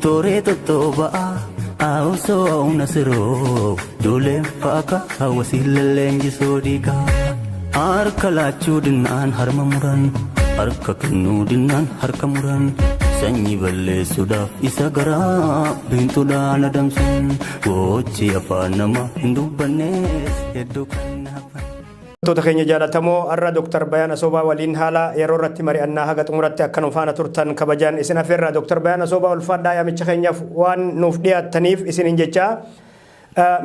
Toreto toba auso unasiro dole faka hawasilelenji sodika arkalachu dinan harmamuran arkaknu dinan harkamuran sanyi balle suda isagara bintu dana damsin wochi afanama hindubanes edukan Tota keenya jaalatamoo arra Dr. Bayaan Asoobaa waliin haala yeroo irratti mari'annaa haga xumuratti akka nuuf faana turtan kabajaan isin affeerra Dr. Bayaan Asoobaa ulfaadhaa yaamicha keenyaaf waan nuuf dhiyaattaniif isinin jecha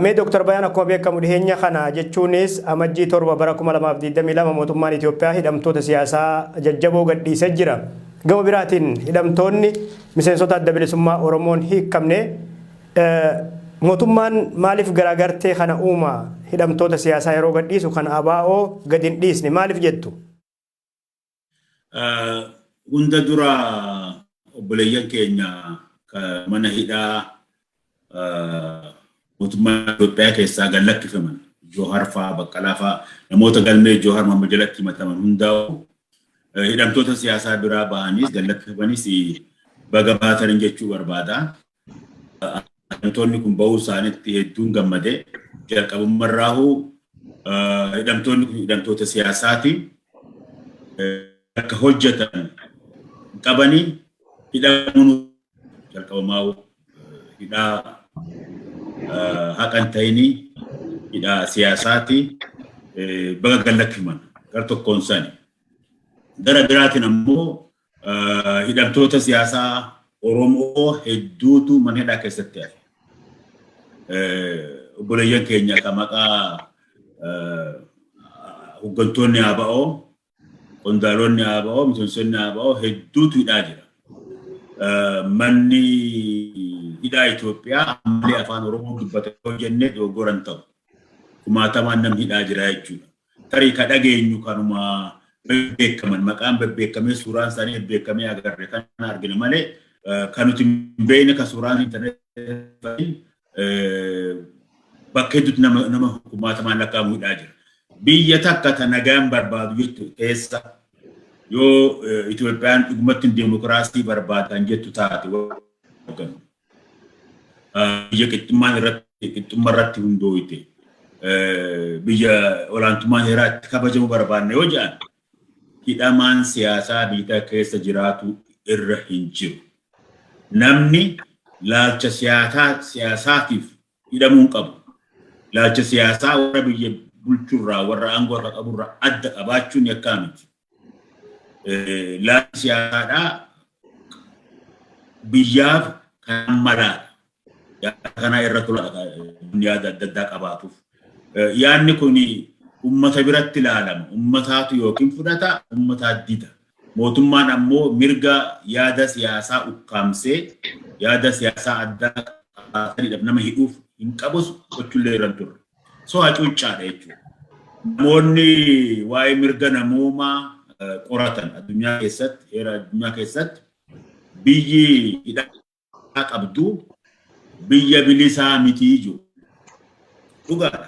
mee Dr. Bayaan akkuma beekamu dhiheenya kana jechuunis amajjii 7 bara 2022 mootummaan Itoophiyaa hidhamtoota siyaasaa jajjaboo gadhiisee jira. Gama biraatiin hidhamtoonni miseensota adda bilisummaa Oromoon hiikamne mootummaan maaliif garaagartee kana uuma hidhamtoota siyaasaa yeroo gadhiisu kan ABO gadin dhiisne maaliif jettu? Hunda dura obboleeyyan keenya mana hidhaa mootummaa Itoophiyaa keessaa gallakkifaman Joohar fa'aa Baqqalaa fa'aa namoota galmee Joohar Mahammed jalatti himataman hundaa'u hidhamtoota siyaasaa biraa bahaniis gallakkifanis baga baatan jechuu barbaada. Hidhamtoonni kun bahuu isaaniitti hedduun gammadee jalqabummarraahu hidhamtoonni kun hidhamtoota siyaasaati akka hojjetan qabanii hidhamuun jalqabamaahu hidhaa haqan ta'inii hidhaa siyaasaati baga gallakkifaman gar tokkoon sani. Gara biraatiin ammoo hidhamtoota siyaasaa Oromoo hedduutu mana hidhaa keessatti hafe. Obboleeyyan keenya kan maqaa hooggantoonni ABO, qondaalonni ABO, miseensonni ABO hedduutu hidhaa jira. Manni hidhaa Itoophiyaa ammallee afaan Oromoo dubbatee jennee dogoggoran ta'u. Kumaatamaan namni hidhaa jira jechuudha. Tarii ka dhageenyu kanuma beekaman maqaan beekamee suuraan isaanii beekamee agarre kan argina malee kan nuti beekne ka suuraan intarneetii bakka hedduutti nama kumaatamaan lakkaa'amu hidhaa jira. Biyya takka ta nagaan barbaadu jettu keessa yoo Itoophiyaan dhugumatti deemokiraasii barbaadan jettu taate biyya qixxummaa irratti hundooyte biyya olaantummaa heeraatti kabajamu barbaanne yoo jedhan hidhamaan siyaasaa biyya keessa jiraatu irra hin jiru. Namni laalcha siyaasaatiif hidhamuun qabu. Laalcha siyaasaa warra biyya bulchurraa warra aangoo irra qaburraa adda qabaachuun yakkaa miti. Laalchi siyaasaadhaa biyyaaf kan malaadha. Kana irra tola yaada adda addaa qabaatuuf. Yaadni kun ummata biratti ilaalama. Ummataatu yookiin fudhata, ummataa dida. Mootummaan ammoo mirga yaada siyaasaa ukkaamsee yaada siyaasaa addaa qabataniidhaaf nama hidhuuf hin qabus gochuullee irra turre. So hacuuccaadha jechuudha. Namoonni waa'ee mirga namoomaa qoratan addunyaa keessatti, heera addunyaa keessatti biyyi hidhaa qabdu biyya bilisaa mitii jiru. Dhugaadha.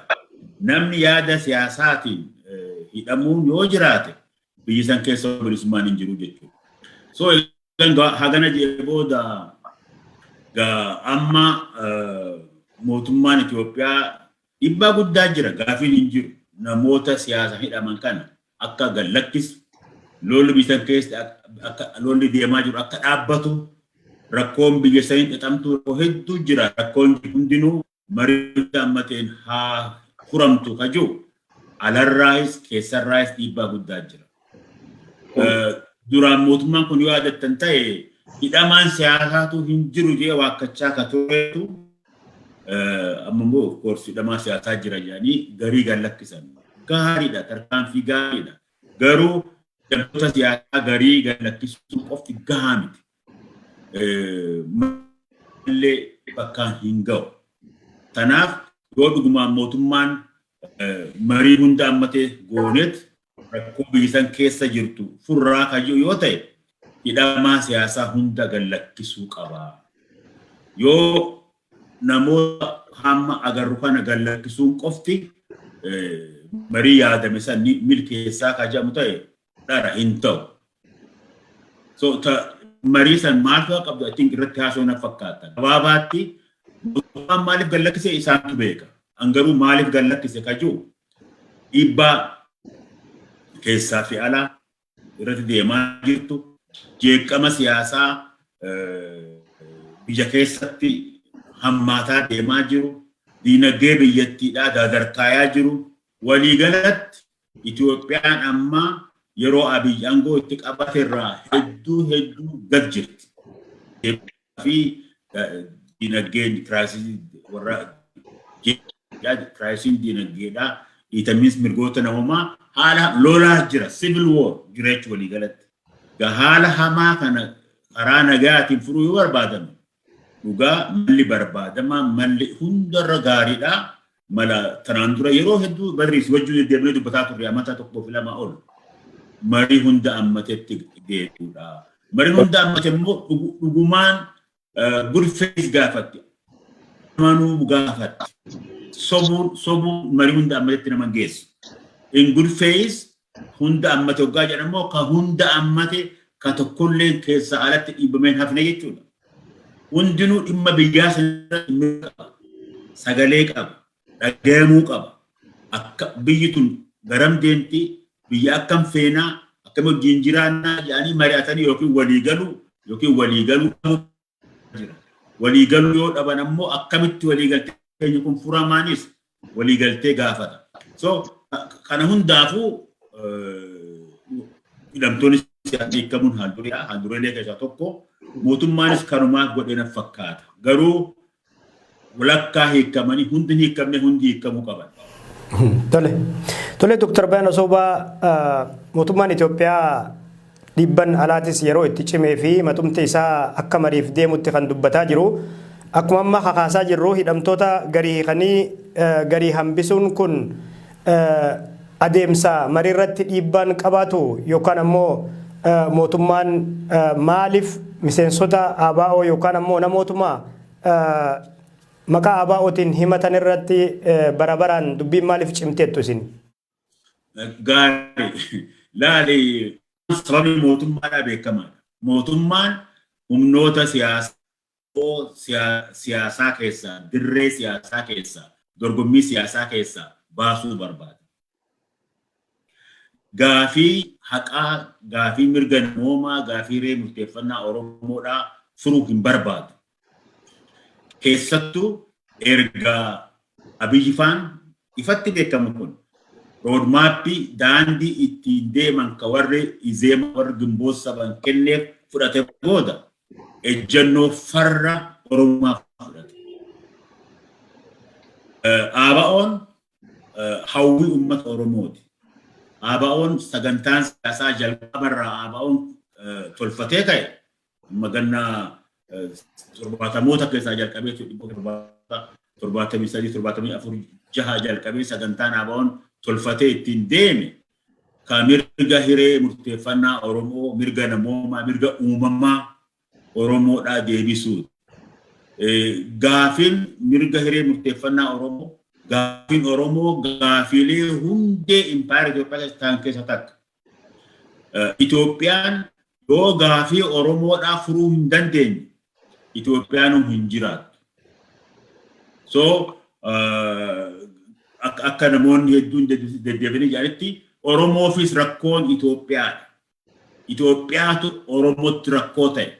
Namni yaada siyaasaatiin hidhamuun yoo jiraate biyyi san keessa bilisummaan hin jiru jechuudha. So hagana jedhee booda amma mootummaan Itoophiyaa dhiibbaa guddaa jira gaafiin hin jiru. Namoota siyaasa hidhaman kana akka gallakkisu lolli biyya keessa akka lolli deemaa jiru akka dhaabbatu rakkoon biyya sanii xaxamtu hedduu jira. Rakkoon hundinuu marii ammateen haa furamtu kajuu alarraayis keessarraayis dhiibbaa guddaa jira. Duraan mootummaan kun yoo yaadattan ta'e hidhamaan siyaasaatu hin jiru jee waakkachaa ka tureetu amma immoo of course hidhamaa siyaasaa jira jedhanii garii gallakkisan. Gaariidha, tarkaanfii gaariidha. Garuu hidhamtoota siyaasaa garii gallakkisuun qofti gahaa miti. Mallee bakkaan hin ga'u. Tanaaf yoo dhugumaan mootummaan marii hunda ammatee gooneet rakkoo biyya san keessa jirtu furraa kayyoo yoo ta'e hidhamaa siyaasaa hunda gallakkisuu qaba. Yoo namoota hamma agarru kana gallakkisuun qofti marii yaadame san milkeessaa kajamu ta'e dhara hin ta'u. So مريسا مالتو قبل أتين قررت هاسونا فكاتا واباتي موتمان مالف قال لك سي إسان تبيكا أنقروا مالف قال لك سي كجو إبا كيسا في ألا قررت ديما جرتو جيك أما سياسة بيجا كيساتي هماتا ديما جرو دينا جيبي يتي دا دادركايا جرو ولي قالت إثيوبيان أما يرو أبي أنغو تكابات الرا هدو قدجت في دينا جين كراسي ورا كراسي دينا جيدا يتميز مرغوتنا هما حالا لولا جرا سيفل وور جريت ولي قالت حالا هما كان أرانا جات الفرو يوربادم وقا ملي بربادما ملي هندر غاريدا ملا تراندورا يرو هدو بريس وجو ديبلو بتاتو ريامتا تقبو فيلا ما أول مري هندا أمتى تيجيدا مري هندا أمتى مو رجومان good face غافت مانو غافت صبو مري هندا أمتى تنام جيس in good face هندا أمتى وقاجر مو كهندا أمتى كتكلين كسالت إبمن هفني يجونا وندنو إما بيجاس سجلك أب رجيموك أب بيجتون غرام دينتي بيأكم فينا أكم جنجرانا يعني مرياتني يوكي وليغلو يود أبا نمو أكمت وليغلتي يكون فرامانيس وليغلتي غافتا so كان هندافو إلام تونس يعني كمون هندوري لك جاتوكو موتومانس كانوما غودينا فكاتا غارو ولكا هيكماني هندني كمني هندي كمو كبان tole Dr. Bayaan Asoobaa mootummaan Itoophiyaa dhibban alaatis yeroo itti cimee fi matumti isaa akka mariif deemutti kan dubbataa jiru akkuma amma kakaasaa jirru hidhamtoota garii hambisuun kun adeemsa mariirratti dhiibbaan qabaatu yookaan ammoo mootummaan maaliif miseensota ABO yookaan ammoo namootuma maka ABOtiin himatan irratti barabaraan dubbiin maaliif cimteettu isin? Gari laali sababi mootummaadhaa beekamaadha. Mootummaan humnoota siyaasaa keessaa, dirree siyaasaa keessaa, dorgommii siyaasaa keessaa baasuu barbaada. Gaafii haqaa, gaafii mirga namoomaa, gaafii ree murteeffannaa Oromoodhaa furuu hin barbaadu. Keessattuu erga Abiyyi Faan ifatti beekamu kun roodmaappii daandii ittiin deeman ka warri izeema warri Gimboo Saban kenneef fudhate booda ejjennoo farra Oromummaa fudhate. ABO'n hawwii uummata Oromooti. ABO'n sagantaan siyaasaa jalqabarraa ABO'n tolfatee ka'e magannaa torbaatamoota keessaa jalqabee 73 jaha jalqabee sagantaan ABO'n tolfatee ittiin deeme ka mirga hiree murteeffannaa Oromoo, mirga namoomaa, mirga uumamaa Oromoodhaa deebisuu. Gaafiin mirga hiree murteeffannaa Oromoo, gaafiin Oromoo gaafiilee hundee impaayera Itoophiyaa keessa takka. Itoophiyaan yoo gaafii Oromoodhaa furuu hin dandeenye Itoophiyaan hin jiraattu. So akka namoonni hedduun deddeebiin jedhanitti Oromoofis rakkoon Itoophiyaadha. Itoophiyaatu Oromootti rakkoo ta'e.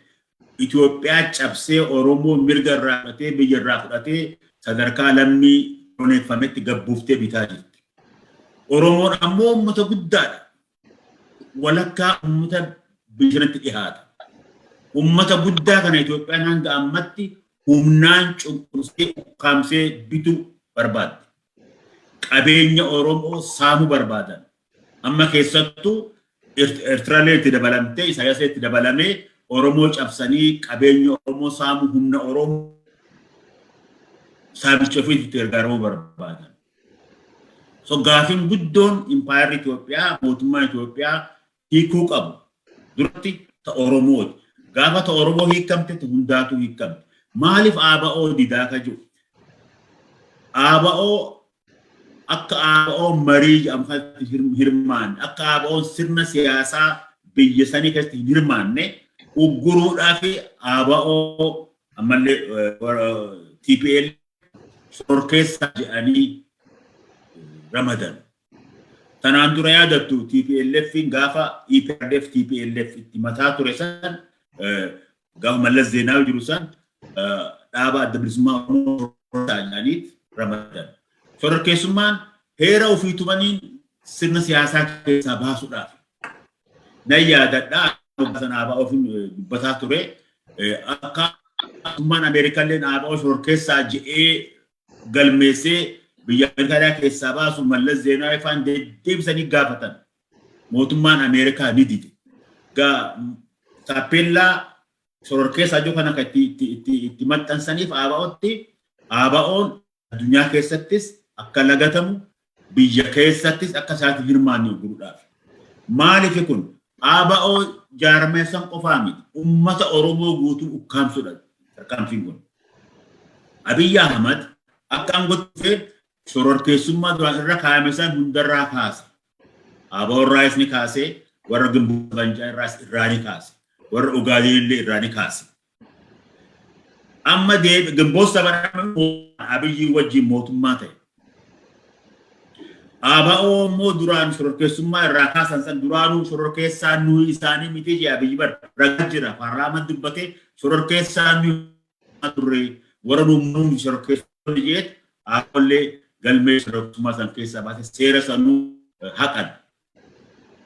Itoophiyaa cabsee Oromoo mirga irraa fudhatee biyya irraa fudhatee sadarkaa lammii oneeffametti gabbuuftee bitaa jirti. Oromoon ammoo uummata guddaadha. Walakkaa uummata biyyanatti dhihaata. Uummata guddaa kana Itoophiyaan hanga ammatti humnaan cunqursee ukkaamsee bituu barbaadde. Qabeenya Oromoo saamuu barbaadan. Amma keessattuu Eertiraalee itti dabalamtee Isaayyaas itti dabalamee Oromoo cabsanii qabeenya Oromoo saamuu humna Oromoo saamicha ofii itti gargaaramuu barbaadan. So gaafiin guddoon impaayerri Itoophiyaa mootummaan Itoophiyaa hiikuu qabu. Duratti ta Oromooti. Gaafa ta Oromoo hiikamte hundaatu hiikamte. Maaliif ABO didaa ka jiru? ABO akka ABO marii hirmaan akka ABO sirna siyaasaa biyya sanii keessatti hirmaanne uggurudhaa fi ABO ammallee TPL sorkeessa jedhanii ramadan. Tanaan dura yaadattu TPLF gaafa EPRDF TPLF itti mataa ture san gaafa Mallas Zeenaawi jiru san dhaaba adda bilisummaa Oromoo ta'aniit ramadan. Sorkeessummaan heera ofii tumaniin sirna siyaasaa keessaa baasuudhaaf. Nan yaadadhaa san ABO ofiin dubbataa ture akka mootummaan Ameerikalleen ABO sorkeessaa jedhee galmeessee biyya Ameerikaa keessaa baasu Mallas Zeenaawi faan deebisanii gaafatan. Mootummaan Ameerikaa ni dide. Taappellaa sorkeessaa jiru kana itti maxxansaniif ABO'n addunyaa keessattis akka lagatamu biyya keessattis akka isaatti hirmaanni godhuudhaaf. Maaliif kun ABO jaarmeessan qofaa miti ummata Oromoo guutuu ukkaamsuudha tarkaanfiin kun. Abiy Ahmad akka angootti sororkeessummaa duraan irra kaa'ame san hundarraa kaase. ABO irraas ni kaase, warra Gimboo Banjaa irraa ni kaase, warra Ugaadii illee irraa ni kaase. Amma Gimboo Sabanaa Abiy wajjin mootummaa ta'e. ABO immoo duraan sororkeessummaa irraa kaasan san duraanuu sororkeessaa nuyi isaanii miti jee Abiy ragaa jira. Paarlaamaan dubbatee sororkeessaa nuyi turre warra nuumnuun sororkeessonni jeet ABOllee galmee sororkeessummaa san keessaa baase seera sanuu haqan.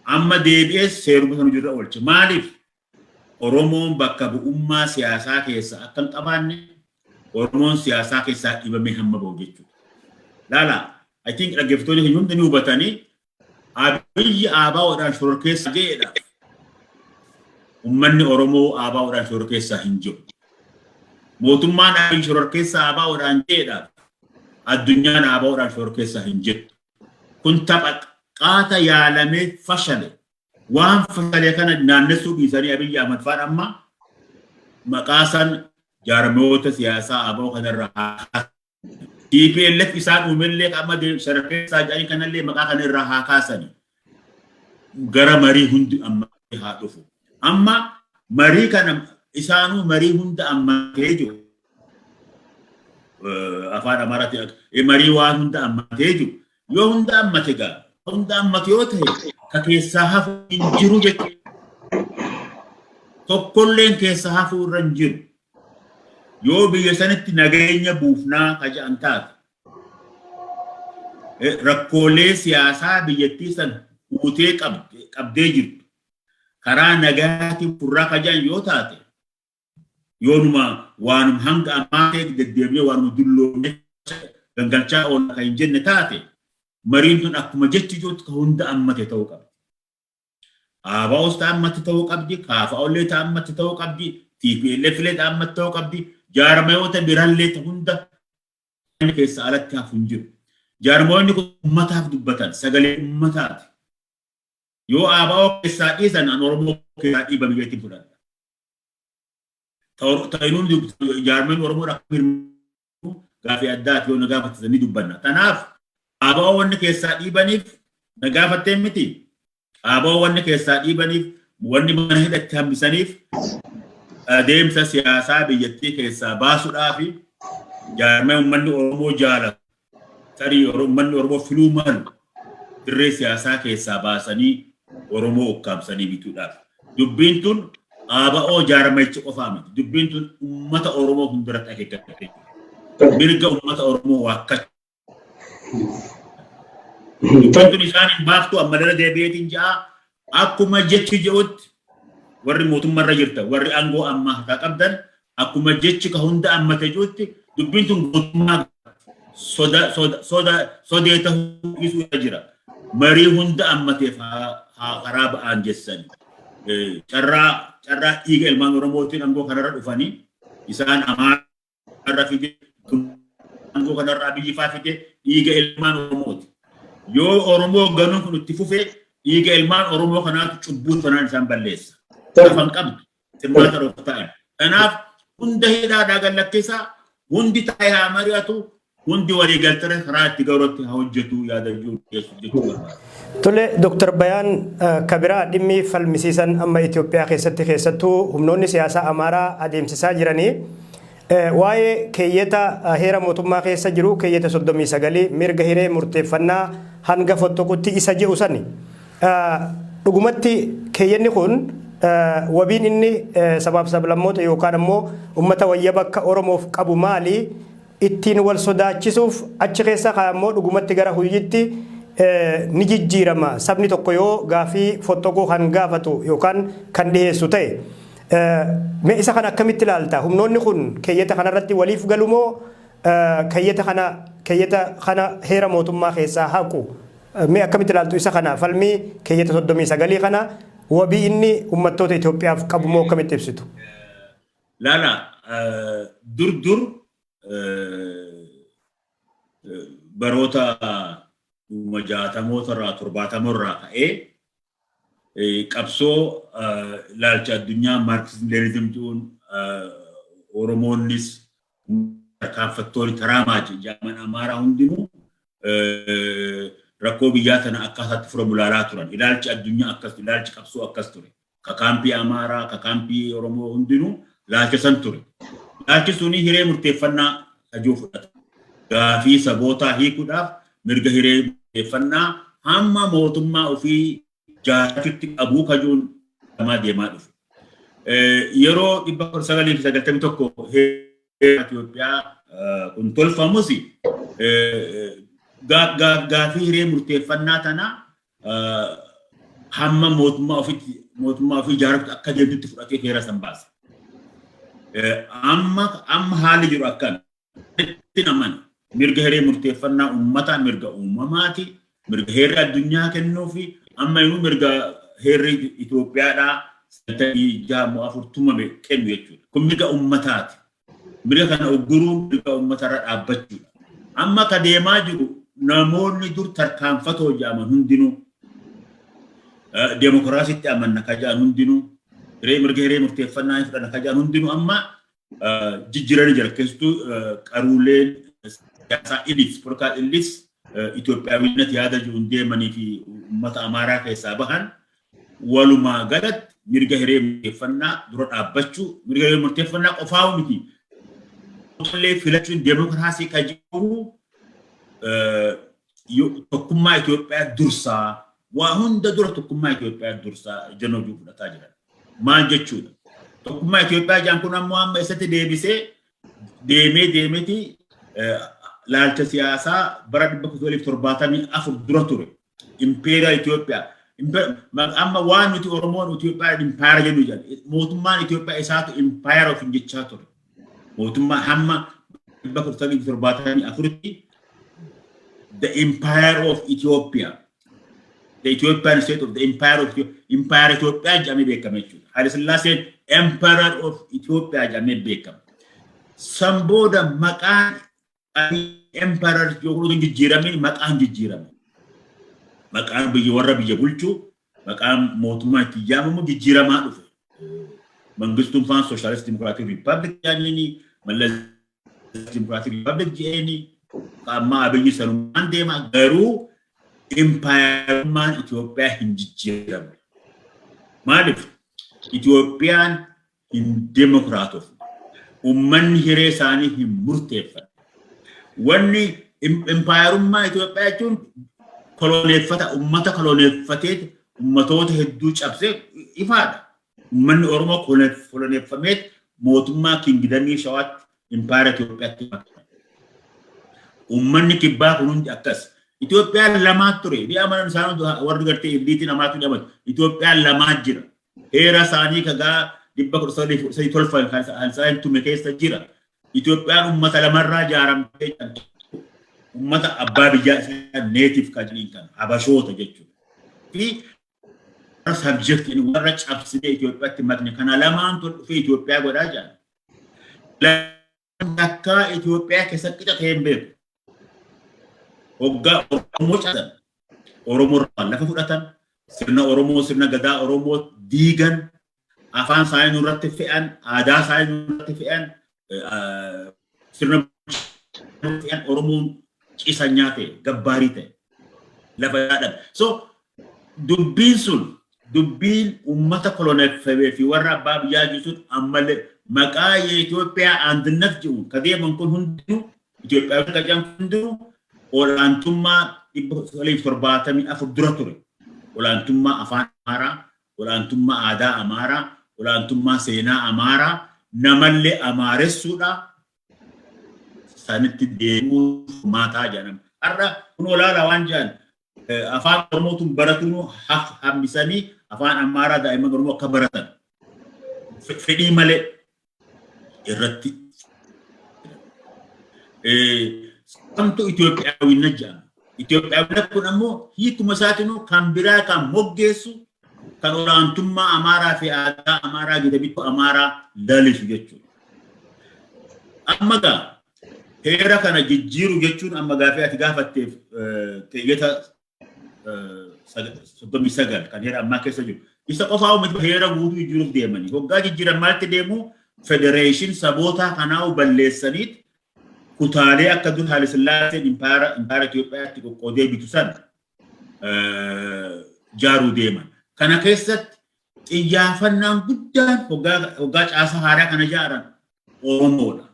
Amma deebi'ee seeruma sanuu jirra oolche. Maaliif? Oromoon bakka bu'ummaa siyaasaa keessa akka hin qabaanne Oromoon siyaasaa keessaa dhibamee hamma ba'u jechuudha. Laala, I think dhaggeeffattoonni hin hundi ni hubatanii Abiy ABO'dhaan sororkeessa jedha. Uummanni Oromoo ABO'dhaan sororkeessaa hin jiru. Mootummaan Abiy sororkeessa ABO'dhaan jedha. Addunyaan ABO'dhaan sororkeessaa hin jiru. Kun tapha qaata yaalamee fashale. Waan fashalee kana naannessuu dhiisanii Abiy Ahmad faan amma maqaasan jaarmoota siyaasaa ABO kanarraa TPLF isaan uumellee amma sororkeessaa jedhanii kanallee maqaa kanarraa haa kaasani. Gara marii hundi amma haa dhufu. Amma marii kana isaanuu marii hunda ammatee jiru. Afaan Amaaraatti marii waan hunda ammatee jiru. Yoo hunda ammate gaa hunda ammate yoo ta'e ka keessaa hafu hin jiru jechuudha. Tokkolleen keessaa hafu irra hin jiru. Yoo biyya sanitti nageenya buufnaa ka jedhan taate. Rakkoolee siyaasaa biyyattii san guutee qabdee jirtu. Karaa nagaatiin furraa ka jedhan yoo taate. Yoonuma waanuma hanga ammaa ta'e deddeebi'ee waanuma dulloomee gangalchaa oola kan hin jenne taate. Mariin tun akkuma jechi jirtu ka hunda ammate ta'uu qabdi. ABO's ta'ammate ta'uu qabdi, KFO'llee ta'ammate ta'uu qabdi, TPLF'llee ta'ammate ta'uu qabdi, jaarmayoota biraallee hunda keessa alatti hafu hin jiru. Jaarmayoonni kun ummataaf dubbatan, sagalee ummataati. Yoo ABO keessaa dhiisan an Oromoo keessaa dhiiba biyyattii fudhata. Ta'inuun jaarmayoonni Oromoo akka hirmaatu gaafii addaati yoo na gaafatatanii dubbanna. Tanaaf ABO wanni keessaa dhiibaniif na gaafattee miti. ABO wanni keessaa dhiibaniif wanni mana hidhatti hambisaniif adeemsa siyaasaa biyyattii keessaa baasuudhaaf jaarmee uummanni Oromoo jaalatu. Tarii uummanni Oromoo filuu malu dirree siyaasaa keessaa baasanii Oromoo ukkaamsanii bituudhaaf. Dubbiin tun ABO jaarmayicha qofaa miti. Dubbiin tun uummata Oromoo hunduratti akeekkattee. Mirga uummata Oromoo waakkachuu. Dubbiin isaaniin baaftuu amma dala deebi'eetiin ja'a akkuma jechi jedhutti warri mootummaarra jirtan warri aangoo ammaa hataa qabdan akkuma jechi ka hunda ammate jedhutti dubbiin tun mootummaa sodeeta isuu jira. Marii hunda ammateef haa karaa ba'aan jessan. Carraa dhiiga ilmaan Oromootiin aangoo kanarra dhufanii isaan amaarra fide aangoo kanarraa biyyi faa fide dhiiga ilmaan Oromooti. Yoo Oromoo ganuun kun itti fufee dhiiga ilmaan Oromoo kanaatu cubbuu sanaan isaan balleessa. Afaan qabdu sirbaata roofta ta'an. Kanaaf hunda hidhaadhaa gallakkeessaa hundi taa'ee haa mari'atu hundi walii galtare karaa itti gahuutti haa hojjetu yaada jechuudha. Tole Dr. Bayaan Kabiraa dhimmi falmisiisan amma Itoophiyaa keessattuu humnoonni siyaasaa Amaaraa adeemsisaa jiranii waa'ee keeyyata heera mootummaa keessa jiru keeyyata 39 mirga hiree murteeffannaa hanga fottoqutti isa jedhu sani. Dhugumatti keeyyanni kun wabiin inni sabaaf sablammoota yookaan ammoo uummata wayya bakka Oromoof qabu maali ittiin wal sodaachisuuf achi keessa kaa'ammoo dhugumatti gara huyyitti ni jijjiirama sabni tokko yoo gaafii fottoquu kan gaafatu yookaan kan dhiyeessu ta'e mee isa kana akkamitti ilaalta humnoonni kun keeyyata kanarratti waliif galumoo keeyyata kana heera mootummaa keessaa haqu mee akkamitti ilaaltu isa kana falmii keeyyata 39 kana wabii inni uummattoota Itoophiyaaf qabu moo akkamitti ibsitu? Laala dur baroota majaatamoota torbaatamorraa ka'ee qabsoo ilaalcha addunyaa maarksizim leenizimtuun oromoonnis tarkaanfattoonni taraamaa jedhaman amaaraa hundinuu rakkoo biyyaa tana akkaataatti furamu ilaalaa turan. Ilaalchi addunyaa akkas ilaalchi qabsoo akkas ture. Kakaampii amaaraa kakaampii oromoo hundinuu ilaalcha san ture. Ilaalchi suni hiree murteeffannaa hajuu fudhata. Gaafii sabootaa hiikuudhaaf mirga hiree murteeffannaa hamma mootummaa ofii jaallachutti qabuu kajuun namaa deemaa dhufe. Yeroo 1991 heera Itoophiyaa kun tolfamus gaafii hiree murteeffannaa tana hamma mootummaa ofii jaallachutti akka deemtutti fudhatee heera san baase. Amma haalli jiru akkan itti naman mirga hiree murteeffannaa ummata mirga uumamaati mirga heerri addunyaa kennuu fi amma inuu mirga heerri Itoophiyaadhaa 46 kennu jechuudha. Kun mirga ummataati. Mirga kana ugguruu mirga ummatarra dhaabbachuudha. Amma ka deemaa jiru namoonni dur tarkaanfatoo jedhaman hundinuu deemokiraasiitti amanna ka jedhan hundinuu mirga hiree murteeffannaa fudhanna ka jedhan hundinuu amma jijjiiranii jira. Keessattuu qaruuleen siyaasaa ilis political ilis Itoophiyaawwinnati yaada jiruun deemanii fi uummata Amaaraa keessaa bahan walumaa galatti mirga hiree murteeffannaa dura dhaabbachuu mirga hiree murteeffannaa qofaa miti. Illee filachuun deemokiraasii ka jiru tokkummaa Itoophiyaa dursaa waa hunda dura tokkummaa Itoophiyaa dursaa jennoo fudhataa jiran. Maal jechuudha? Tokkummaa Itoophiyaa jaan kun ammoo amma isatti deebisee deemeeti laalcha siyaasaa bara 1974 dura ture. Imperial Itoophiyaa. Amma waan nuti Oromoon Itoophiyaa impaayera jennu jedhan. Mootummaan Itoophiyaa isaatu impaayera of jechaa ture. Mootummaa hamma 1974 the empire of Ethiopia. The Ethiopian state of the empire of empire Ethiopia jedhamee beekame jechuudha. Haile Sillaaseen emperor of Ethiopia jedhamee beekame. San booda maqaan emperor yookiin jijjiirameen maqaan jijjiirame. Maqaan warra biyya bulchuu maqaan mootummaa itti yaamamu jijjiiramaa dhufe. Mangistuun faan Socialist Democratic Republic jedhanii Mallas Democratic Republic jedhanii amma abiyyi sanumaan deema garuu empirummaan Itoophiyaa hin jijjiiramne. Maaliif Itoophiyaan hin demokraatof. Ummanni hiree isaanii hin murteeffatan. Wanni empirummaa Itoophiyaa jechuun koloneeffata ummata koloneeffatee ummatoota hedduu cabsee ifaadha. Ummanni Oromoo koloneeffameet mootummaa Kingdamii Shawaatti empire Itoophiyaatti makame. Ummanni kibbaa kun hundi akkas. Itoophiyaan lamaa ture. Dhiyaamanan isaan warri gartee illiitiin namaatu dhiyamatu. Itoophiyaan lamaa jira. Heera isaanii kagaa 1912 kan isaan tume keessa jira. Itoophiyaan ummata lamarraa ijaaramtee ummata abbaa biyyaa isaa neetiif kan habashoota jechuudha. Fi subject in warra cabsite Itoophiyaatti makne kana lamaan tol dhufee Itoophiyaa godhaa jira. Akka Itoophiyaa keessatti qixatee hin beeku. Hoggaa Oromoo cabsan Oromoo lafa fudhatan sirna Oromoo sirna gadaa Oromoo diigan afaan isaanii nurratti fe'an aadaa isaanii nurratti fe'an sirna fe'an Oromoon ciisa nyaate gabbaarii ta'e lafa yaadame. So dubbiin sun dubbiin ummata koloneeffamee fi warra abbaa biyyaa jiru ammallee maqaa Itoophiyaa andinnat jiru kadeeman kun hundinuu Itoophiyaa qacan hundinuu olaantummaa 1974 dura ture. Olaantummaa afaan Amaaraa, olaantummaa aadaa Amaaraa, olaantummaa seenaa Amaaraa namallee amaaressuudha. Sanitti deemuu maataa jedhama. Har'a kun olaanaa waan jedhan afaan Oromootiin baratuun hambisanii afaan Amaaraa daa'imman Oromoo akka baratan fedhii malee irratti kamtu Itoophiyaawinna jedhama. Itoophiyaawinna kun ammoo hiikuma isaatinuu kan biraa kan moggeessu kan olaantummaa Amaaraa fi aadaa Amaaraa gidabittu Amaaraa lalisu jechuudha. Amma gaa heera kana jijjiiru jechuun amma gaafii ati gaafatteef keeyyata 39 kan heera ammaa keessa jiru. Isa qofaa uummata heera guutuu jijjiiruuf deemanii. Hoggaa jijjiiran maalti deemu federeeshin saboota kanaa balleessaniit kutaalee akka dur Haile Sillaaseen impaara Itoophiyaatti qoqqoodee bitu sana jaaruu deeman. Kana keessatti xiyyaafannaan guddaan hoggaa caasa haaraa kana jaaran Oromoodha.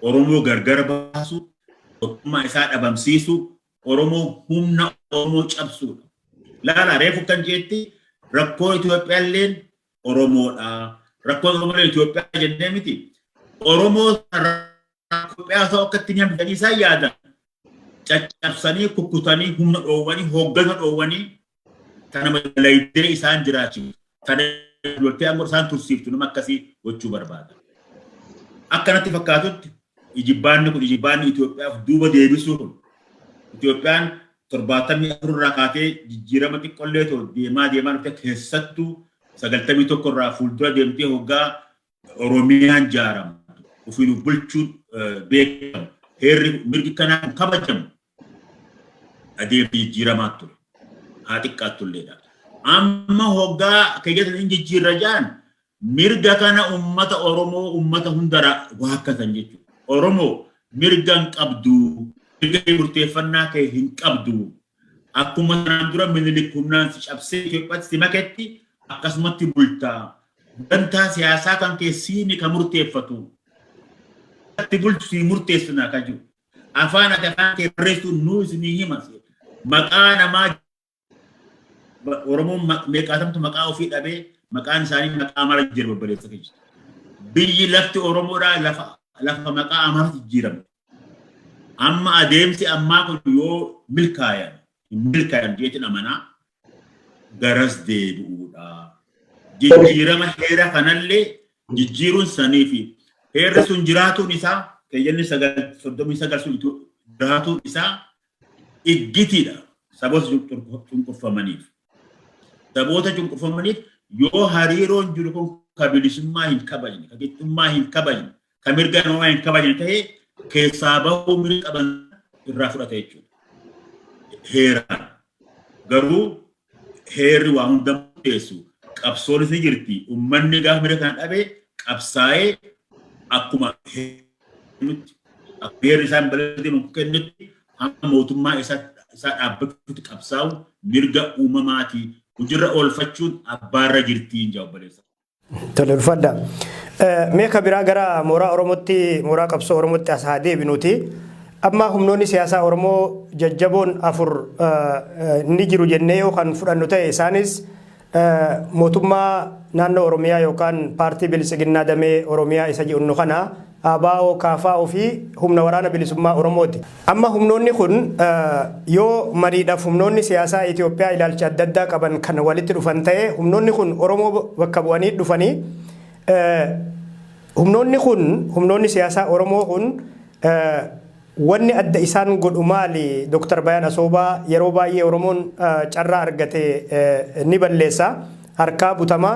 Oromoo gargar baasu, tokkummaa isaa dhabamsiisu, Oromoo humna Oromoo cabsuudha. Laala reefu kan jeetti rakkoo Itoophiyaalleen Oromoodha. Rakkoo Oromoo Itoophiyaa jennee miti. Oromoo Itoophiyaa ta'uu akka itti nyamtanii isaan yaadan. Caccabsanii, kukkutanii, humna dhoowwanii, hooggana dhoowwanii kana malaayidee isaan jiraachisu. Kana loltee ammoo isaan tursiiftu nama akkasii gochuu barbaada. Akkanatti fakkaatutti ijibbaanni kun ijibbaanni Itoophiyaaf duuba deebisuu kun Itoophiyaan 74 irraa kaatee jijjiirama xiqqollee ta'u deemaa dhufte keessattuu 91 irraa fuuldura deemtee hoggaa Oromiyaan jaaramu ofiin bulchuun beekamu heerri mirgi kanaan kabajamu adeemsi jijjiiramaa ture haa xiqqaattulleedha. Amma hoggaa keeyyata jijjiirra jaan mirga kana ummata Oromoo ummata hundara waakkatan jechuudha. Oromoo mirga hin qabdu, mirga murteeffannaa kee hin qabdu. Akkuma kanaan dura Minilik humnaan si cabsee Itoophiyaatti si maketti akkasumatti bultaa. Dantaa siyaasaa kan keessiini kan murteeffatu. Ati bulchu si murteessina kan jiru. Afaan ati afaan kee barreessuun nuu isinii hima. Maqaa namaa Oromoon meeqaatamtu maqaa ofii dhabee maqaan isaanii maqaa mara jira babaleessa keessa. Biyyi lafti Oromoodhaa lafa maqaa amara jijjiiramu. Amma adeemsi ammaa kun yoo milkaayan jeetiin amanaa garas deebi'uudha. Jijjiirama heera kanallee jijjiiruun sanii fi heerri sun jiraatuun isaa keeyyanni 39 sun jiraatuun isaa iggitiidha. Saboota cunqurfamaniif. Saboota cunqurfamaniif yoo hariiroon jiru kun kabilisummaa hin kabajne, kabajummaa hin kabajne, kamirga namaa hin kabajne ta'ee keessaa bahuu mirga qaban irraa fudhata jechuudha. Heeraan garuu heerri waa hunda murteessu qabsoon ni jirti. Uummanni gaafa mirga kana dhabee qabsaa'ee akkuma heerri isaan balleessan kennutti hamma mootummaa isaa dhaabbachuutti qabsaa'u mirga uumamaatii hojirra oolfachuun abbaarra jirtiin jawaabaleessa. Tole ulfaadha. Mee kabiraa gara mooraa Oromootti mooraa qabsoo Oromootti as haa deebinuuti. Amma humnoonni siyaasaa Oromoo jajjaboon afur ni jiru jennee yoo kan fudhannu ta'e isaanis mootummaa naannoo Oromiyaa yookaan paartii Bilisiginnaa Damee Oromiyaa isa jedhu kana ABO KFO fi humna waraana bilisummaa Oromooti. Amma humnoonni kun yoo mariidhaaf humnoonni siyaasaa Itoophiyaa ilaalcha adda addaa qaban kan walitti dhufan ta'e humnoonni kun Oromoo bakka bu'anii dhufanii humnoonni siyaasaa Oromoo kun wanni adda isaan godhu maali? Dr. Bayaan Asoobaa yeroo baay'ee Oromoon carraa argate ni balleessa harkaa butama.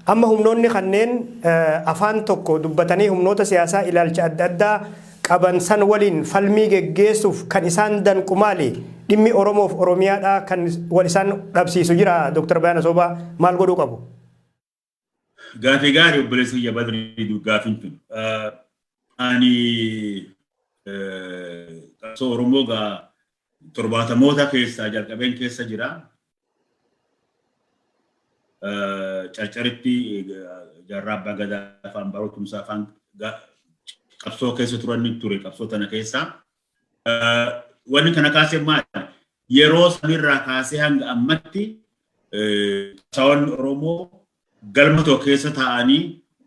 Amma humnoonni kanneen afaan tokko dubbatanii humnoota siyaasaa ilaalcha adda addaa qaban san waliin falmii geggeessuuf kan isaan danqu maali? Dhimmi Oromoof Oromiyaadhaa kan wal isaan dhabsiisu jira. Dr. Bayaan Asoobaa maal godhuu qabu? Gaafii gaarii obboleessa Iyya Badrii gaafiin tun. Ani qabsoo Oromoo gaa 70moota keessaa jalqabeen keessa jira. carcaritti jaarraa abbaa gadaa afaan barootumsaa afaan qabsoo keessa turan ture qabsoo tana keessa. Wanni kana kaasee maali? Yeroo sanirraa kaasee hanga ammatti qabsaa'onni Oromoo galma tokko keessa taa'anii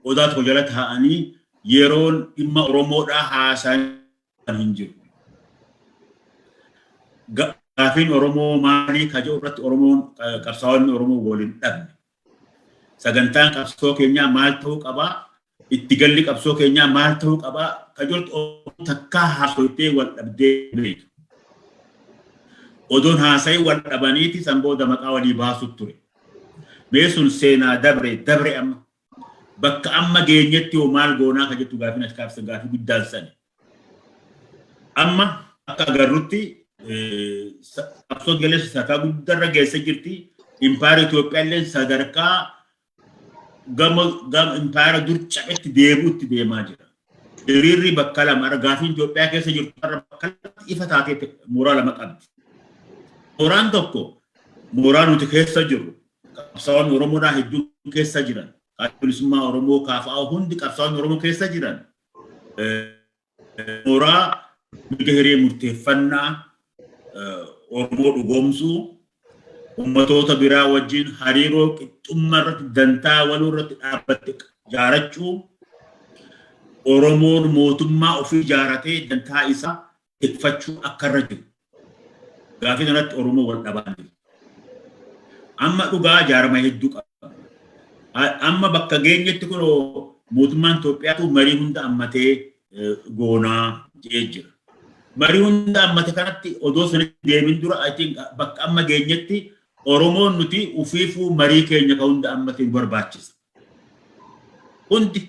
odaa tokko jala taa'anii yeroon dhimma Oromoodhaa haasa'an hin jiru. Gaafiin Oromoo maalii kajoo irratti Oromoon qabsaa'onni Oromoo waliin dhabne. Sagantaan qabsoo keenyaa maal ta'uu qabaa? Itti galli qabsoo keenyaa maal ta'uu qabaa? Kajoo takkaa haasoftee wal dhabdee beeku. Odoon haasa'ii wal dhabaniiti san booda maqaa walii baasuu ture. Mee sun seenaa dabre amma. Bakka amma geenyetti yoo maal goonaa ka jettu gaafii natti kaafsan gaafii guddaan sani. Amma akka agarrutti qabsoo galeessa sakaa guddarra geessa jirti. Impaayera Itoophiyaa illee sadarkaa gama impaayera dur cabetti deebi'utti deemaa jira. Hiriirri bakka lama gaafiin Itoophiyaa keessa jirtu bakka ifa taatee mooraa lama qabdi. Mooraan tokko mooraa nuti keessa jirru qabsaa'onni Oromoodhaa hedduu keessa jiran. Bilisummaa Oromoo kaafa'aa hundi qabsaa'onni Oromoo keessa jiran. Mooraa mirga hiree murteeffannaa Oromoo dhugoomsuu ummatoota biraa wajjin hariiroo qixxummaa irratti dantaa waloo irratti dhaabbatte ijaarachuu Oromoon mootummaa ofii ijaaratee dantaa isaa tikfachuu akka irra jiru. Gaafii kanatti Oromoo wal dhabaa jiru. Amma dhugaa jaarma hedduu qaba. Amma bakka geenyetti kun mootummaan Itoophiyaatu marii hunda ammatee goonaa jedhee jira. Marii hunda ammate kanatti odoo sanitti deemin dura bakka amma geenyetti Oromoon nuti ufiifuu marii keenya ka hunda ammatee barbaachisa. Hundi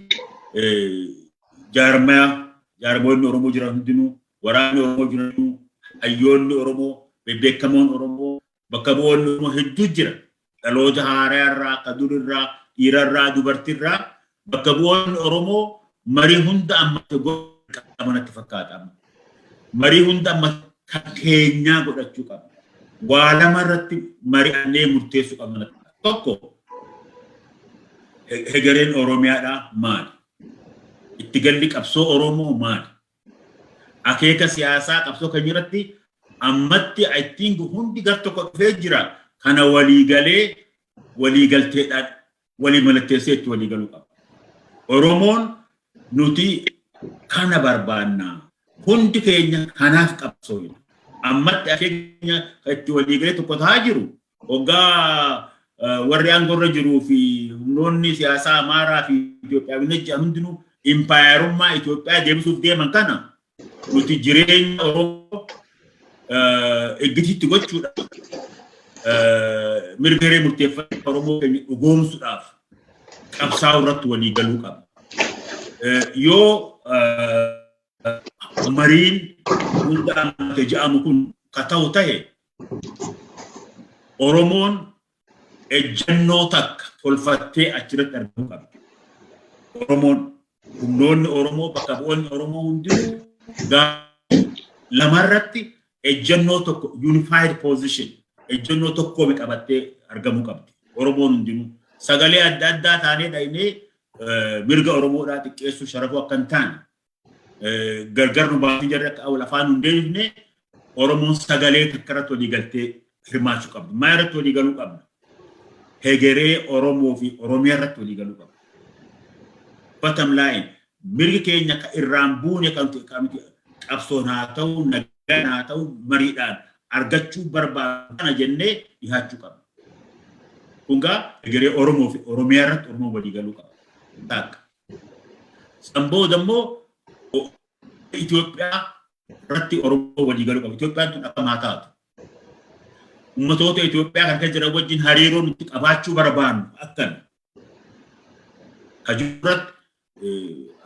jaarmoonni Oromoo jiran hundinuu, waraanni Oromoo jiranuu, hayyoonni Oromoo, bebbeekamoon Oromoo, bakka bu'oonni Oromoo hedduu jira. Dhaloota haaraa irraa, ka durirraa, dhiirarraa, dubartirraa, bakka bu'oonni Oromoo marii hunda ammate qabanatti fakkaata. Marii hunda ammate kan keenyaa godhachuu qaba. Waa lama irratti mari'annee murteessuu qabna. Tokko hegereen Oromiyaadhaa maali? Itti galli qabsoo Oromoo maali? Akeeka siyaasaa qabsoo keenya irratti ammatti ittiin hundi gar tokko dhufee jira. Kana waliigalteedhaan walii mallatteessee itti waliigaluu qaba. Oromoon nuti kana barbaannaa. Hundi keenya kanaaf qabsooyina. Ammatti akeenya itti waliigalee tokko ta'aa jiru. Hoggaa warri aangorra jiruu fi humnoonni siyaasaa Amaaraa fi Itoophiyaa bineensa hundinuu impaayerummaa Itoophiyaa deebisuuf deeman kana nuti jireenya Oromoo eeggitiitti gochuudhaaf mirga hiree murteeffannaa Oromoo keenya dhugoomsuudhaaf qabsaa'uu irratti waliigaluu qaba. Yoo mariin hunda ammate jedhamu kun ka ta'u ta'e Oromoon ejjennoo takka tolfattee achirratti argamuu qabdi. Oromoon humnoonni Oromoo bakka bu'oonni Oromoo hundinuu lamarratti ejjennoo tokko unified position ejjennoo tokko qabattee argamuu qabdi. Oromoon hundinuu sagalee adda addaa taanee dhaynee mirga Oromoodhaa xiqqeessuu sharafuu akka hin taane gargar nu baasii jarri akka awwal afaan hin deebifne Oromoon sagalee takka irratti walii galtee hirmaachuu qabdi. Maa irratti walii galuu qabna? Hegeree Oromoo fi Oromiyaa irratti walii galuu qabna. Bottom line mirgi keenya ka irraan buune kan qabsoon haa ta'u nagaan haa ta'u mariidhaan argachuu barbaadana jennee dhihaachuu qabna. Kungaa hegeree Oromoo fi Oromiyaa irratti Oromoo walii galuu qabna. Takka. San booda immoo Itoophiyaa irratti Oromoo walii galuu qabna. Itoophiyaan tun akka taatu. Ummatoota Itoophiyaa kan keessa jiran wajjin hariiroo nuti qabaachuu barbaannu akkana. Kajuurratti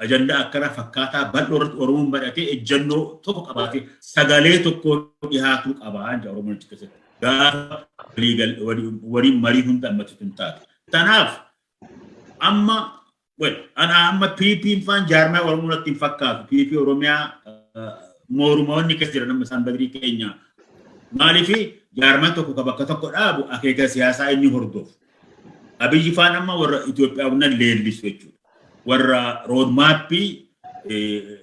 ajandaa akkana fakkaataa bal'oo irratti Oromoon badhatee ejjennoo tokko qabaatee sagalee tokko dhihaatuu qabaa jira Oromoon achi keessatti. Gaafa waliin marii hunda ammatti hin taate. Tanaaf amma PP'n faan jaarmaa Oromoo irratti hin fakkaatu. PP Oromiyaa moorumoonni keessa jiran amma isaan badrii keenya. Maaliif jaarmaa tokko bakka tokko dhaabu akeeka siyaasaa inni hordofu. Abiyyi faan amma warra Itoophiyaa hundan leellisu jechuudha. Warra roodmaappii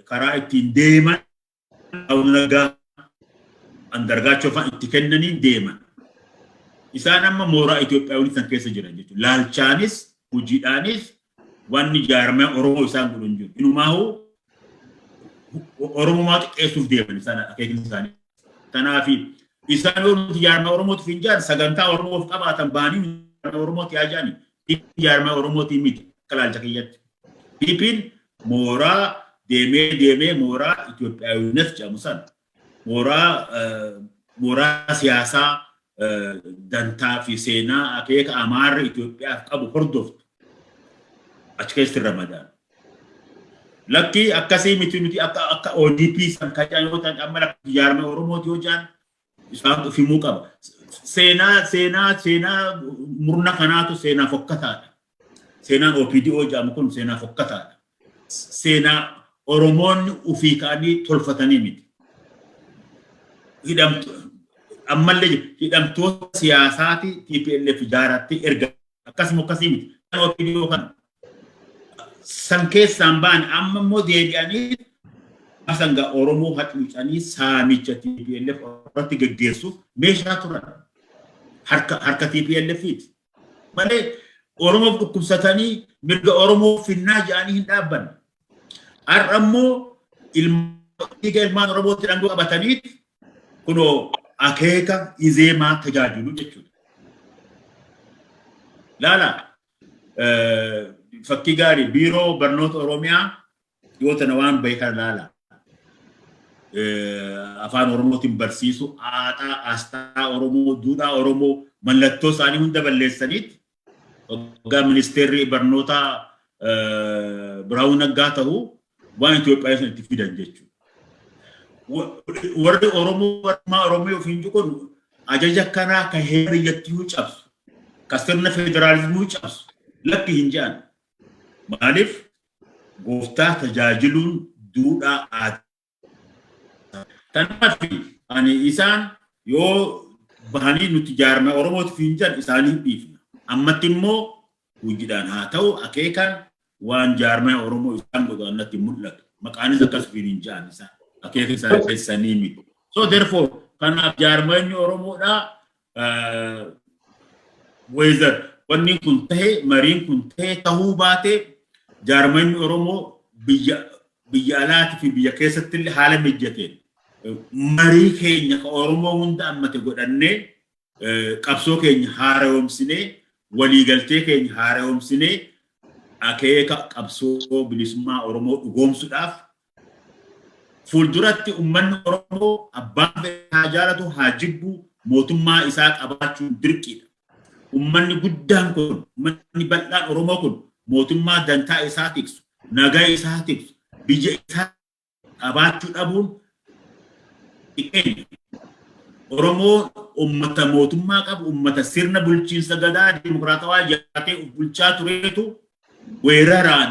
karaa ittiin deeman nagaa andargaachoo fa'aa itti kennanii deeman. Isaan amma mooraa Itoophiyaa hundan keessa jiran jechuudha. Laalchaanis hojiidhaanis wanni jaarmaa Oromoo isaan godhan jiru. Inumaahu Oromoo xiqqeessuuf deeman isaan akeekni isaanii. Kanaaf isaan yoo nuti jaarmaa Oromootiif hin jaan sagantaa Oromoof qabaatan baanii Oromooti ajani jaarmaa Oromooti miti kalaalcha kiyyatti. Piipin mooraa deemee mooraa Itoophiyaawinnes jedhamu sana mooraa siyaasaa dantaa fi seenaa akeeka amaarri Itoophiyaaf qabu hordoftu achi keessatti Ramadaan. Lakki akkasii miti nuti akka ODP san kacaan yoo ta'an amma lakki jaarmaa Oromooti yoo jaan isaan fimuu qaba. Seenaa murna kanaatu seenaa fokkataadha. Seenaan OPDO jedhamu kun seenaa fokkataadha. Seenaa Oromoonni ufii ka'anii tolfatanii miti. Ammallee hidhamtoota siyaasaati TPLF ijaaratti erga akkasii miti. OPDO kana san keessaan ba'an amma immoo deebi'anii asangaa Oromoo hacuucanii saamicha TPLF irratti geggeessuuf meeshaa turan. Harka TPLFiti. Malee Oromoo dhukkubsatanii mirga Oromoo finnaa jedhanii hin dhaabbanne. Har'a immoo ilmaan Oromootti dhangoo qabataniiti kunoo akeeka izeemaa tajaajilu jechuudha. Laala fakkii gaarii biiroo barnoota Oromiyaa yoo tana waan beekan laala. Afaan Oromootiin barsiisu aadaa asxaa Oromoo duudhaa Oromoo mallattoo isaanii hunda balleessaniiti. Waggaa ministeerri barnootaa Biraawun Naggaa ta'uu waan Itoophiyaa itti fidan jechuudha. Warri Oromoo ofiin jiru ajaja kanaa kan heeriyyattii cabsu, kan sirna federaalizimii cabsu lakki hin jedhan. Maaliif gooftaa tajaajiluun duudhaa aadaa. Kanaaf ani isaan yoo bahanii nuti jaarmaa Oromootiif hin jedhan isaanii dhiifna. Ammatti immoo hojiidhaan haa ta'u akeekan waan jaarmaa Oromoo isaan godhan natti mul'atu. Maqaanis akkas hin jedhan isaan akeeka isaan keessanii miti. So therefore kanaaf jaarmaan Oromoodhaa weezar wanni kun ta'e mariin kun ta'e ta'uu baatee jaarmaan Oromoo biyya alaatii fi biyya keessatti illee haala mijateen marii keenya ka Oromoo hunda ammate godhannee qabsoo keenya haaromsinee waliigaltee keenya haaromsinee akeeka qabsoo bilisummaa Oromoo dhugoomsuudhaaf fuulduratti uummanni Oromoo abbaan haa jaalatu haa jibbu mootummaa isaa qabaachuun dirqiidha. Uummanni guddaan kun uummanni bal'aan Oromoo kun mootummaa dantaa isaa tiksu nagaa isaa tiksu biyya isaa qabaachuu dhabuun Oromoo ummata mootummaa qabu ummata sirna bulchiinsa gadaa dimokiraatawaa jaatee bulchaa tureetu weeraraan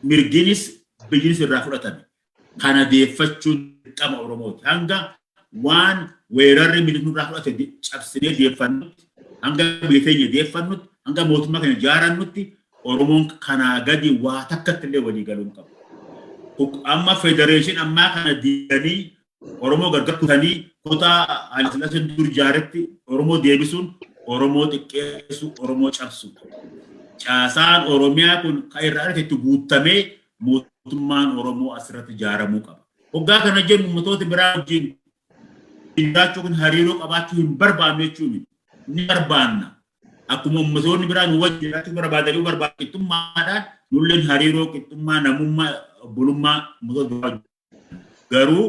mirginis biyyinis irraa fudhatame. Kana deeffachuun qama Oromooti. Hanga waan weerarri mirgi irraa fudhate cabsinee deeffannutti, hanga biyya keenya deeffannutti, hanga mootummaa keenya ijaarannutti Oromoon kanaa gadi waa takkatti illee walii galuun qabu. Amma federeeshin ammaa kana diiganii Oromoo gargar kutanii kutaa Haayilasillaaseen dur ijaaretti Oromoo deebisuun Oromoo xiqqeessu Oromoo cabsu. Caasaan Oromiyaa kun kan irraa argatetti guutamee mootummaan Oromoo asirratti ijaaramuu qaba. Hoggaa kana jennu ummatoota biraa wajjin jiraachuu kun hariiroo qabaachuu hin barbaannu jechuun ni barbaanna. Akkuma ummatoonni biraa nu wajjin jiraachuu barbaadanii barbaadu qixxummaadhaan nulleen hariiroo qixxummaa namummaa bulummaa ummatoota biraa garuu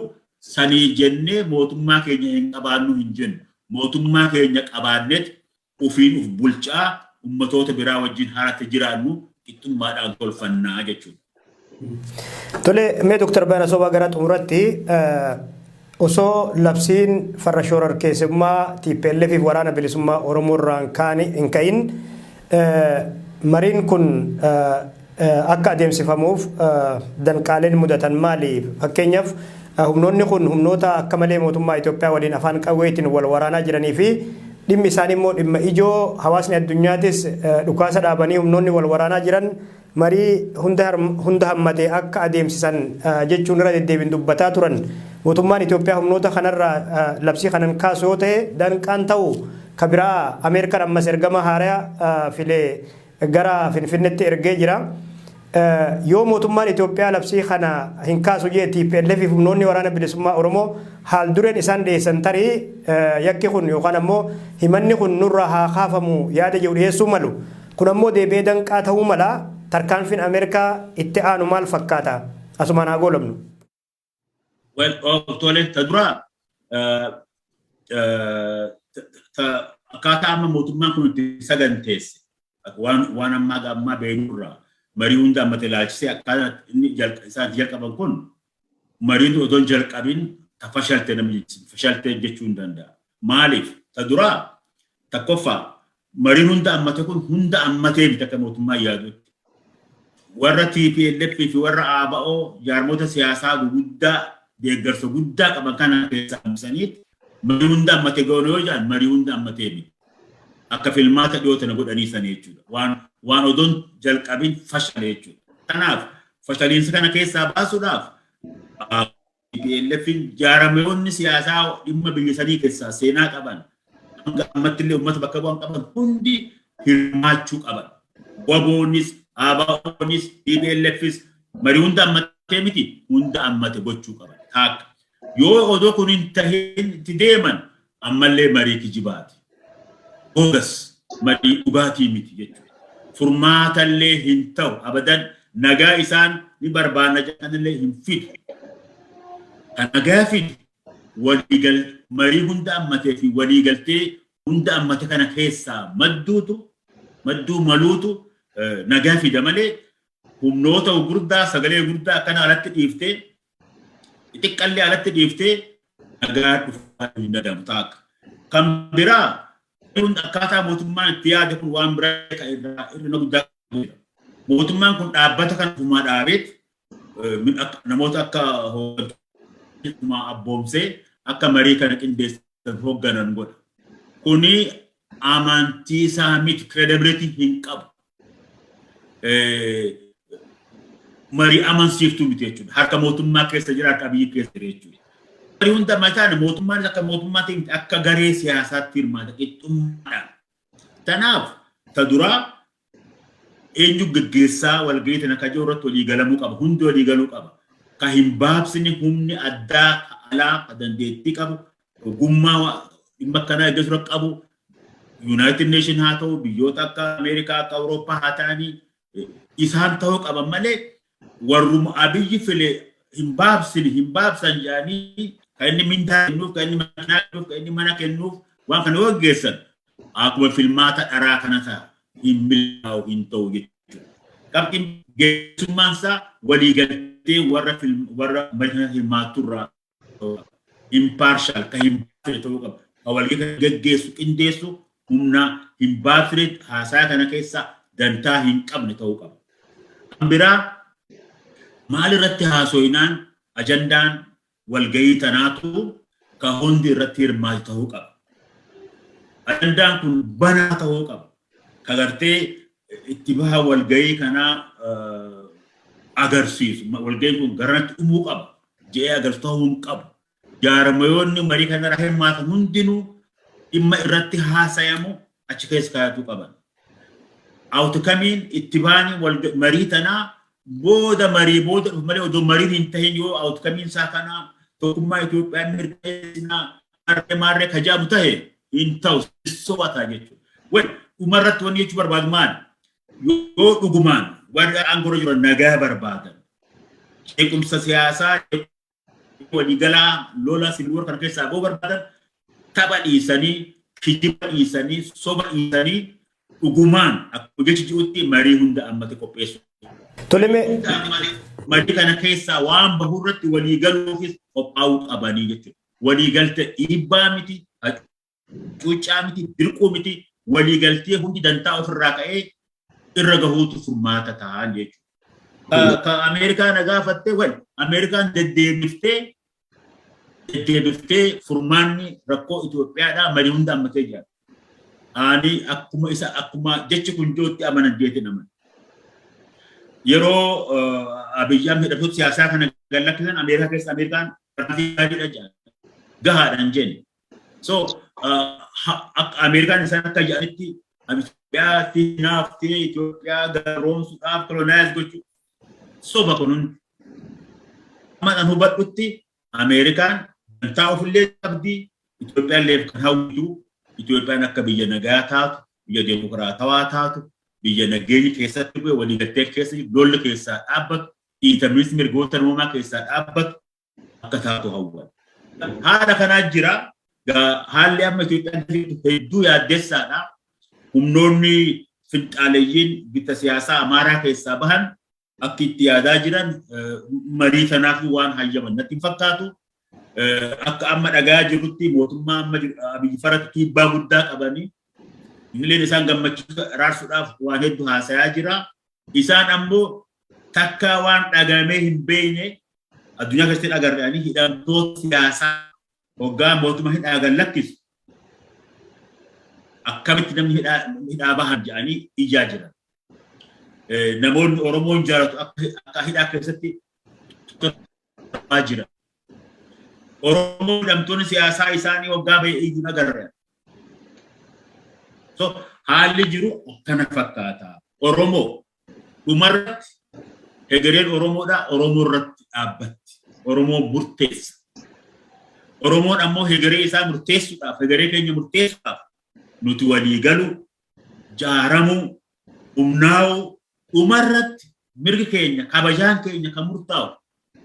sanii jennee mootummaa keenya hin qabaannu hin jennu. Mootummaa keenya qabaanneet ufiin uf bulchaa ummatoota biraa wajjin haalatti jiraannu qixxummaadhaan tolfannaa jechuudha. Tole mee Dr. Bayaan Asoobaa gara xumuratti osoo labsiin farra shororkeessummaa TPLF fi waraana bilisummaa Oromoo irraan hin ka'in mariin kun akka adeemsifamuuf danqaaleen mudatan maali? Fakkeenyaaf humnoonni kun humnoota akka malee mootummaa Itoophiyaa waliin afaan qawweetiin wal waraanaa jiranii fi dhimmi isaanii immoo dhimma ijoo hawaasni addunyaatis dhukaasa dhaabanii humnoonni wal waraanaa jiran marii hunda hammatee akka adeemsisan jechuun irra deddeebiin dubbataa turan. Mootummaan Itoophiyaa humnoota kanarraa labsii kanan kaasu yoo ta'e danqaan ta'u kabiraa Ameerikaan ammas ergama haaraa filee gara Finfinneetti ergee jira. Yoo mootummaan Itoophiyaa labsii kana hin kaasu jeetii TPLF fi humnoonni waraana bilisummaa Oromoo haal dureen isaan dhiyeessan tarii yakki kun yookaan ammoo himanni kun nurraa haa kaafamu yaada jedhu dhiyeessuu malu. Kun ammoo deebi'ee danqaa ta'uu mala. Tarkaanfiin Ameerikaa itti aanu maal fakkaata? Asumaan haa goolabnu. Tole tadura akkaataa amma mootummaan kun itti saganteesse waan ammaa gammaa beeknurraa marii hunda ammate ilaalchisee akkaataa inni isaan jalqaban kun mariin otoo hin jalqabin fashalte namni fashalte jechuu hin danda'a. Maaliif? Tadura tokkoffaa mariin hunda ammate kun hunda ammatee bita akka mootummaa yaadutti. Warra TPLF fi warra ABO jaarmota siyaasaa guguddaa deeggarsa guddaa qaban kana keessa hamsaniit marii hunda ammate goone yoo jedhan marii hunda ammatee bita. Akka filmaata dhiyoota na godhanii sana jechuudha. Waan odoon jalqabin fashale jechuudha. Kanaaf fashaliinsa kana keessaa baasuudhaaf TPLF jaarmoonni siyaasaa dhimma biyya sanii keessaa seenaa qaban hanga ammatti illee uummata bakka bu'an qaban hundi hirmaachuu qaban. Waboonis ABOnis TPLFis marii hunda ammatee miti hunda ammate gochuu qaban. Taakka yoo odoo kun hin tahin itti deeman ammallee marii kijibaati. Bogas marii dhugaatii miti jechuudha. Furmaatallee hin ta'u abadan nagaa isaan ni barbaanna jedhanillee hin fidu. Kan nagaa fidu marii hunda ammatee fi waliigaltee hunda ammate kana keessaa madduu maluutu nagaa fida malee humnoota gurguddaa sagalee gurguddaa akkana alatti dhiiftee xiqqallee alatti dhiiftee nagaa dhufaa hin danda'amu taakka. Kan biraa akkaataa mootummaan itti yaade kun waan biraa irra guddaa qabudha. Mootummaan kun dhaabbata kan ofumaa dhaabeet namoota akka abboomsee akka marii kana qindeessan hoogganan godha. Kuni amantii isaa miti credibility hin qabu. Marii amansiiftuu miti jechuudha. Harka mootummaa keessa jira harka biyyi keessa jira jechuudha. Marii hunda mataan mootummaan akka mootummaa ta'e akka garee siyaasaatti hirmaata qixxummaadhaan. Tanaaf taduraa eenyu gaggeessaa walgahii tana akka jiru irratti walii galamuu qaba. Hundi walii galuu qaba. Ka hin baabsine humni addaa alaa dandeettii qabu ogummaa dhimma akkanaa eeggasuu qabu United Nation haa ta'u biyyoota akka Ameerikaa akka Awurooppaa haa ta'anii isaan ta'uu qaban malee warruma abiyyi file hin baabsan jedhanii kan inni mindaa kennuuf kan inni makiinaa kennuuf kan inni mana kennuuf waan kana yoo gaggeessan akkuma filmaata dharaa kana ta'a hin milkaa'u hin ta'u jechuudha. Qabxiin geessummaan isaa waliigaltee warra makiinaa hirmaatturraa impartial kan hin baafne ta'uu qaba. Kan walgahii gaggeessu qindeessu humna hin baafne haasaa kana keessa dantaa hin qabne ta'uu qaba. Kan biraa maal irratti haasoyinaan ajandaan walgahii tanaatu kan hundi irratti hirmaatu ta'uu qaba. Ajandaan kun banaa ta'uu qaba. Kan gartee itti baha walgahii kanaa agarsiisu. Walgahiin kun garanatti dhumuu qaba. Je'ee agarsiisu ta'uu hin qabu. Jaarmayoonni marii kanarra hirmaatan hundinuu dhimma irratti haasayamu achi keessa kaayatu qaban. Outcomeen itti baani marii tanaa booda malee odoo mariin hin tahin yoo outcomeen isaa kanaa tokkummaa Itoophiyaa mirkaneessinaa maarree kajaamu tahe hin ta'u sobataa jechuudha. Dhumarratti wanni jechuu barbaadu maali? Yoo dhugumaan warri aangoo jiran nagaa barbaadan jeequmsa siyaasaa waliigalaa lola silwar kan keessaa boo barbaadan tapha dhiisanii kijiba dhiisanii soba dhiisanii dhugumaan akka jechi ji'utti marii hunda ammate qopheessu. Toleme marii kana keessaa waan bahurratti waliigaluufis qophaa'uu qabanii jechuudha. Waliigalte dhiibbaa miti, cuuccaa miti, dirquu miti, waliigaltee hundi dantaa ofirraa ka'ee irra gahuutu furmaata ta'an jechuudha. Ka Ameerikaan gaafattee Ameerikaan deddeebiftee furmaanni rakkoo Itoophiyaadhaa marii hunda ammatee jira. ani akkuma isa akkuma jechi kun jootti amanaddeeti naman. Yeroo Abiyyaan hidhattoota siyaasaa kana galakkisan Ameerikaa keessa Ameerikaan rafiidha jedhan gahaadhaan jenne. So Ameerikaan isaan akka jedhanitti Itoophiyaa naaftee Itoophiyaa garoomsuudhaaf kolonaayiz gochuu soba kunuun amadhaan hubadhutti Ameerikaan dantaa ofillee qabdii Itoophiyaan leef kan hawwitu Itoophiyaan akka biyya nagaa taatu biyya deemokiraatawaa taatu biyya nageenyi keessatti bu'e waliigaltee keessa lolli keessaa dhaabbatu dhiitamiinsi mirgoota namoomaa keessaa dhaabbatu akka taatu hawwan. Haala kanaa jira haalli amma Itoophiyaan hedduu yaaddeessaadha. Humnoonni finxaaleeyyiin bita siyaasaa Amaaraa keessaa bahan akka itti yaadaa jiran marii kanaaf waan hayyaman natti hin fakkaatu. Akka amma dhagaa jirutti mootummaa amma Abiyyi Faratti dhiibbaa guddaa qabanii illeen isaan gammachuu raarsuudhaaf waan hedduu haasayaa jira. Isaan ammoo takka waan dhagamee hin beekne addunyaa keessatti agarranii hidhamtoota siyaasaa hoggaa mootummaa hidhaagan lakkisu. Akkamitti namni hidhaa bahan jedhanii ijaa jiran. Namoonni Oromoon jaalatu akka hidhaa keessatti jiran. Oromoo hidhamtoonni siyaasaa isaanii waggaa ba'ee iyyuu agarra. So haalli jiru akkana fakkaata. Oromoo dhumarratti hegereen Oromoodhaa Oromoo irratti dhaabbatti. Oromoo murteessa. Oromoon ammoo hegeree isaa murteessuudhaaf hegeree keenya murteessuudhaaf nuti walii galu jaaramuu humnaa'uu dhumarratti mirgi keenya kabajaan keenya kan murtaa'u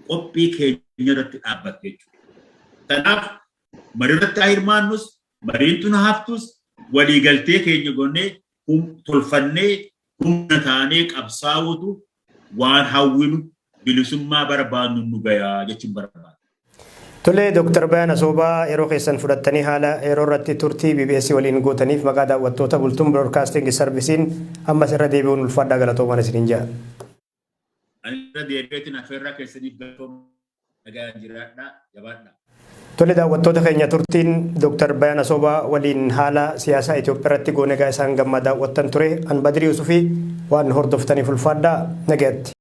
qophii keenya irratti dhaabbatte jechuudha. Kanaaf marirratti hirmaannus mariin tun haftus waliigaltee keenya gonnee tolfannee humna taanee qabsaa'uutu waan hawwinu bilisummaa barbaannu nu gayaa jechuun barbaada. Tole Dr. Bayaan Asoobaa yeroo keessan fudhattanii haala yeroo irratti turtii BBS waliin gootaniif maqaa daawwattoota Bultuun Broadcasting Service'n ammas irra deebi'uun ulfaadhaa galatoomaa isiniin jedha. Ani irra deebi'eetiin affeerraa keessaniif galatooma nagaan jiraadhaa jabaadhaa. Tole daawwattoota keenya turtiin Dr. Bayaan Asoobaa waliin haala siyaasaa Itoophiyaa irratti goone isaan gammaa daawwattan ture. An Badri Yusufii waan hordoftaniif ulfaadhaa nagaatti.